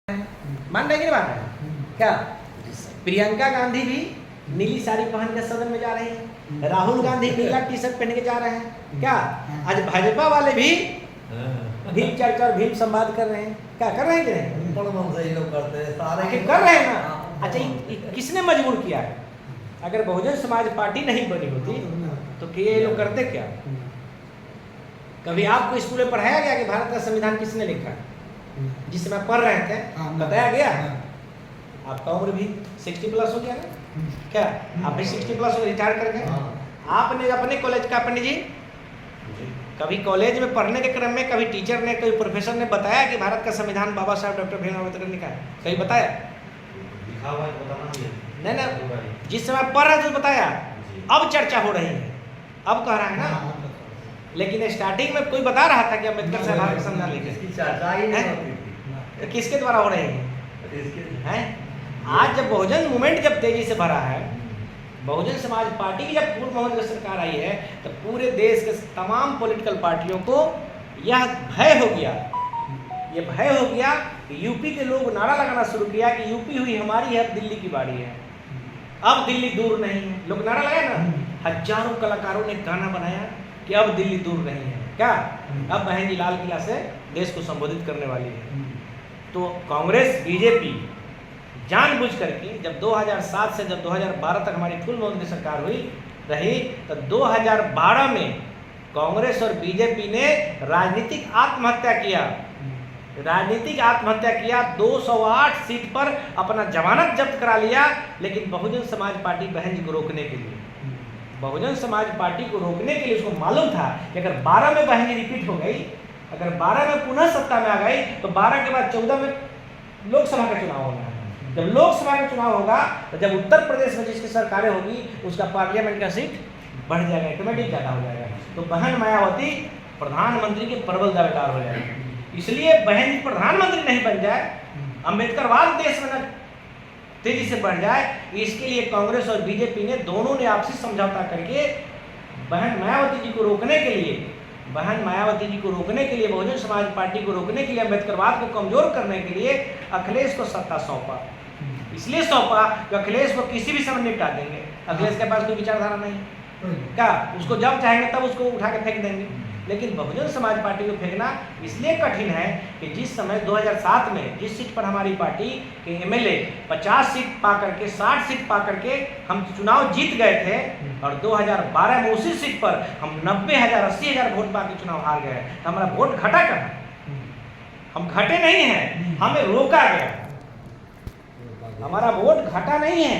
मान रहे कि नहीं मान रहे? क्या प्रियंका गांधी भी नीली साड़ी पहन के सदन में जा रही है, राहुल गांधी नीला टी शर्ट पहन के जा रहे हैं। क्या आज भाजपा वाले भी भीम चर्चा और भीम संवाद कर रहे हैं? क्या कर रहे हैं कि नहीं? लोग करते हैं सारे आखिर कर रहे हैं ना। अच्छा किसने मजबूर किया है? अगर बहुजन समाज पार्टी नहीं बनी होती तो ये लोग करते क्या? कभी आपको स्कूल में पढ़ाया गया कि भारत का संविधान किसने लिखा है? जिस समय पढ़ रहे थे बताया गया? आपका उम्र भी 60 प्लस हो गया ना? क्या आप भी 60 प्लस हो रिटायर कर गए? आपने अपने कॉलेज का पंडित जी कभी कॉलेज में पढ़ने के क्रम में कभी टीचर ने कोई प्रोफेसर ने बताया कि भारत का संविधान बाबा साहब डॉक्टर भीमराव अम्बेडकर ने लिखा है? कहीं बताया? नहीं ना, जिस समय पढ़ रहे थे तो बताया, अब चर्चा हो रही है, अब कह रहा है ना। लेकिन स्टार्टिंग में कोई बता रहा था कि अम्बेडकर साहब भारत का संविधान लिखे, तो किसके द्वारा हो रही है? आज जब बहुजन मूवमेंट जब तेजी से बढ़ा है, बहुजन समाज पार्टी की जब पूर्व मोदी की सरकार आई है, तो पूरे देश के तमाम पॉलिटिकल पार्टियों को यह भय हो गया, ये भय हो गया कि यूपी के लोग नारा लगाना शुरू किया कि यूपी हुई हमारी है, अब दिल्ली की बारी है, अब दिल्ली दूर नहीं है। लोग नारा लगाए ना, हजारों कलाकारों ने गाना बनाया कि अब दिल्ली दूर नहीं है। क्या अब बहन जी लाल किला से देश को संबोधित करने वाली है। तो कांग्रेस बीजेपी जानबूझ करके जब 2007 से जब 2012 तक हमारी फुल मोदी की सरकार हुई रही, तो 2012 में कांग्रेस और बीजेपी ने राजनीतिक आत्महत्या किया। राजनीतिक आत्महत्या किया, 208 सीट पर अपना जमानत जब्त करा लिया। लेकिन बहुजन समाज पार्टी बहन जी को रोकने के लिए, बहुजन समाज पार्टी को रोकने के लिए उसको मालूम था कि अगर 12 में बहन जी रिपीट हो गई, अगर 12 में पुनः सत्ता में आ गई, तो 12 के बाद 14 में लोकसभा का चुनाव होना है। जब लोकसभा का चुनाव होगा तो जब उत्तर प्रदेश में जिसकी सरकारें होगी उसका पार्लियामेंट का सीट बढ़ जाएगा, ऑटोमेटिक ज़्यादा हो जाएगा। तो बहन मायावती प्रधानमंत्री के प्रबल दावेदार हो जाएगी। इसलिए बहन जी प्रधानमंत्री नहीं बन जाए, अम्बेडकरवाद देश में न तेजी से बढ़ जाए, इसके लिए कांग्रेस और बीजेपी ने दोनों ने आपसी समझौता करके बहन मायावती जी को रोकने के लिए, बहुजन समाज पार्टी को रोकने के लिए, अम्बेडकरवाद को कमजोर करने के लिए अखिलेश को सत्ता सौंपा। इसलिए सौंपा कि अखिलेश को किसी भी समय निपटा देंगे। अखिलेश के पास कोई विचारधारा नहीं, क्या उसको जब चाहेंगे तब उसको उठा के फेंक देंगे। लेकिन बहुजन समाज पार्टी को फेंकना इसलिए कठिन है कि जिस समय 2007 में जिस सीट पर हमारी पार्टी के एमएलए 50 सीट पा करके 60 सीट पा करके हम चुनाव जीत गए थे, और 2012 में उसी सीट पर हम 90,000 80,000 वोट पा के चुनाव हार गए। हमारा वोट घटा कहाँ? हम घटे नहीं हैं, हमें रोका गया। हमारा वोट घटा नहीं है।